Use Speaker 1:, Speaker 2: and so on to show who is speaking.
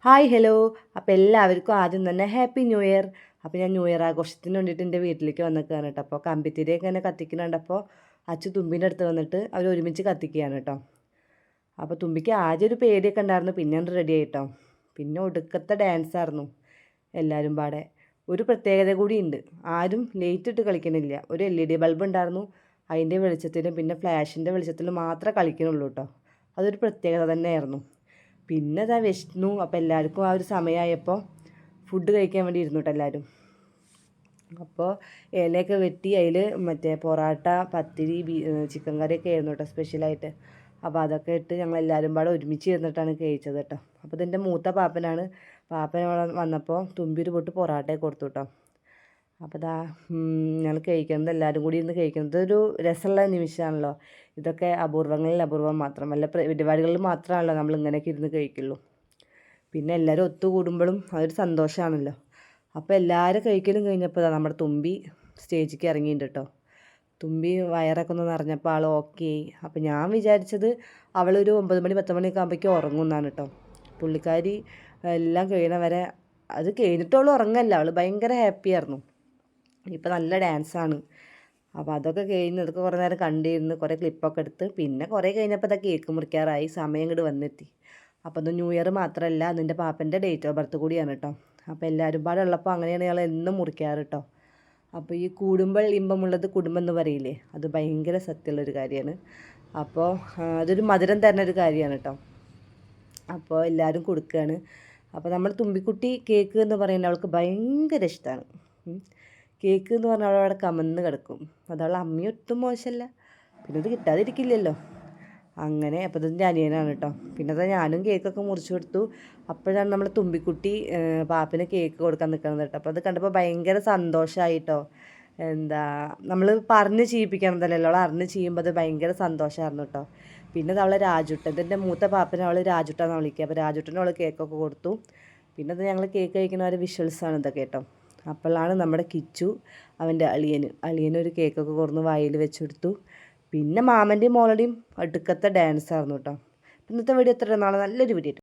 Speaker 1: Hi hello. അപ്പോൾ എല്ലാവർക്കും ആദ്യം തന്നെ ഹാപ്പി ന്യൂ ഇയർ. അപ്പോൾ ഞാൻ ന്യൂ ഇയർ ആഘോഷത്തിന് വേണ്ടിയിട്ട് എൻ്റെ വീട്ടിലേക്ക് വന്നിരിക്കുകയാണ് കേട്ടോ. അപ്പോൾ കമ്പിത്തിരിയൊക്കെ ഇങ്ങനെ കത്തിക്കുന്നുണ്ടപ്പോൾ അച്ചു തുമ്പിൻ്റെ അടുത്ത് വന്നിട്ട് അവർ ഒരുമിച്ച് കത്തിക്കുകയാണ് കേട്ടോ. അപ്പോൾ തുമ്പിക്ക് ആദ്യം ഒരു പേടിയൊക്കെ ഉണ്ടായിരുന്നു, പിന്നെ റെഡി ആയിട്ടോ. പിന്നെ ഒടുക്കത്തെ ഡാൻസായിരുന്നു എല്ലാവരും പാടെ. ഒരു പ്രത്യേകത കൂടിയുണ്ട്, ആരും ലേറ്റ് ഇട്ട് കളിക്കണില്ല. ഒരു LED ബൾബ് ഉണ്ടായിരുന്നു, അതിൻ്റെ വെളിച്ചത്തിലും പിന്നെ ഫ്ലാഷിൻ്റെ വെളിച്ചത്തിലും മാത്രമേ കളിക്കണുള്ളൂ കേട്ടോ. അതൊരു പ്രത്യേകത തന്നെയായിരുന്നു. പിന്നെ അതാ വിശന്നു. അപ്പോൾ എല്ലാവർക്കും ആ ഒരു സമയമായപ്പോൾ ഫുഡ് കഴിക്കാൻ വേണ്ടി ഇരുന്നു കേട്ടോ എല്ലാവരും. അപ്പോൾ ഇലയൊക്കെ വെട്ടി അതിൽ മറ്റേ പൊറാട്ട, പത്തിരി, ചിക്കൻ കറിയൊക്കെ ആയിരുന്നു കേട്ടോ സ്പെഷ്യലായിട്ട്. അപ്പോൾ അതൊക്കെ ഇട്ട് ഞങ്ങളെല്ലാവരും പാടെ ഒരുമിച്ച് ഇരുന്നിട്ടാണ് കഴിച്ചത് കേട്ടോ. അപ്പോൾ ഇതിൻ്റെ മൂത്ത പാപ്പനാണ്. പാപ്പൻ വന്നപ്പോൾ തുമ്പി ഒരു പൊട്ട് പൊറാട്ടയൊക്കെ കൊടുത്തു കേട്ടോ. അപ്പോൾ ഇതാ ഞങ്ങൾ കഴിക്കുന്നത് എല്ലാവരും കൂടി ഇരുന്ന് കഴിക്കുന്നത് ഒരു രസമുള്ള നിമിഷമാണല്ലോ. ഇതൊക്കെ അപൂർവങ്ങളിൽ അപൂർവം മാത്രം, വല്ല പരിപാടികളിൽ മാത്രമാണല്ലോ നമ്മൾ ഇങ്ങനെയൊക്കെ ഇരുന്ന് കഴിക്കുള്ളൂ. പിന്നെ എല്ലാവരും ഒത്തുകൂടുമ്പോഴും അതൊരു സന്തോഷമാണല്ലോ. അപ്പോൾ എല്ലാവരും കഴിക്കലും കഴിഞ്ഞപ്പോൾ നമ്മുടെ തുമ്പി സ്റ്റേജിലേക്ക് ഇറങ്ങിയിട്ടുണ്ട് കേട്ടോ. തുമ്പി വയറൊക്കെ ഒന്ന് നിറഞ്ഞപ്പോൾ ആൾ ഓക്കെ ആയി. അപ്പോൾ ഞാൻ വിചാരിച്ചത് അവളൊരു 9 മണി 10 മണിയൊക്കെ ആകുമ്പോഴേക്കും ഉറങ്ങുമെന്നാണ് കേട്ടോ. പുള്ളിക്കാരി എല്ലാം കഴിയണ വരെ അത് കഴിഞ്ഞിട്ടവൾ ഉറങ്ങല്ല, അവൾ ഭയങ്കര ഹാപ്പിയായിരുന്നു. ഇപ്പം നല്ല ഡാൻസാണ്. അപ്പോൾ അതൊക്കെ കഴിഞ്ഞ് അതൊക്കെ കുറേ നേരം കണ്ടിരുന്ന് കുറേ ക്ലിപ്പൊക്കെ എടുത്ത് പിന്നെ കുറേ കഴിഞ്ഞപ്പോൾ അതൊക്കെ കേക്ക് മുറിക്കാറായി, സമയം ഇങ്ങോട്ട് വന്നെത്തി. അപ്പോൾ അത് ന്യൂ ഇയർ മാത്രമല്ല, അതിൻ്റെ പാപ്പൻ്റെ ഡേറ്റ് ഓഫ് ബർത്ത് കൂടിയാണ് കേട്ടോ. അപ്പോൾ എല്ലാവരും പാടെ ഉള്ളപ്പോൾ അങ്ങനെയാണ് ഞങ്ങൾ എന്നും മുറിക്കാറ് കേട്ടോ. അപ്പോൾ ഈ കൂടുമ്പോൾ ഇമ്പമുള്ളത് കുടുംബം എന്ന് പറയില്ലേ, അത് ഭയങ്കര സത്യമുള്ളൊരു കാര്യമാണ്. അപ്പോൾ അതൊരു മധുരം തരുന്ന ഒരു കാര്യമാണ് കേട്ടോ. അപ്പോൾ എല്ലാവരും കൊടുക്കുകയാണ്. അപ്പോൾ നമ്മൾ തുമ്പിക്കുട്ടി കേക്ക് എന്ന് പറയുന്നത് അവൾക്ക് ഭയങ്കര ഇഷ്ടമാണ്. കേക്ക് എന്ന് പറഞ്ഞാൽ അവളവിടെ കമന്ന് കിടക്കും. അതവളെ അമ്മയും ഒട്ടും മോശമല്ല, പിന്നെ അത് കിട്ടാതിരിക്കില്ലല്ലോ. അങ്ങനെ അപ്പോൾ ഇതിൻ്റെ അനിയനാണ് കേട്ടോ. പിന്നെ അത് ഞാനും കേക്കൊക്കെ മുറിച്ച് കൊടുത്തു. അപ്പോഴാണ് നമ്മൾ തുമ്പിക്കുട്ടി പാപ്പിന് കേക്ക് കൊടുക്കാൻ നിൽക്കുന്നത് കേട്ടോ. അപ്പോൾ അത് കണ്ടപ്പോൾ ഭയങ്കര സന്തോഷമായിട്ടോ. എന്താ നമ്മൾ പറഞ്ഞ് ചെയ്യിപ്പിക്കണതല്ലോ, അവൾ അറിഞ്ഞ് ചെയ്യുമ്പോൾ അത് ഭയങ്കര സന്തോഷമായിരുന്നു കേട്ടോ. പിന്നെ അത് അവളെ രാജുട്ടൻ, ഇതിൻ്റെ മൂത്ത പാപ്പിനെ അവൾ രാജുട്ടാന്ന് വിളിക്കുക. അപ്പോൾ രാജുട്ടനും അവൾ കേക്കൊക്കെ കൊടുത്തു. പിന്നെ അത് ഞങ്ങൾ കേക്ക് കഴിക്കുന്ന ഒരു വിഷ്വൽസാണ് ഇതൊക്കെ കേട്ടോ. അപ്പോഴാണ് നമ്മുടെ കിച്ചു അവൻ്റെ അളിയനൊരു കേക്കൊക്കെ കൊടുന്ന് വായിൽ വെച്ചെടുത്തു. പിന്നെ മാമൻ്റെയും മോളുടെയും അടുക്കത്തെ ഡാൻസായിരുന്നു കേട്ടോ. ഇന്നത്തെ വീഡിയോ എത്ര നാളെ നല്ലൊരു വീഡിയോ.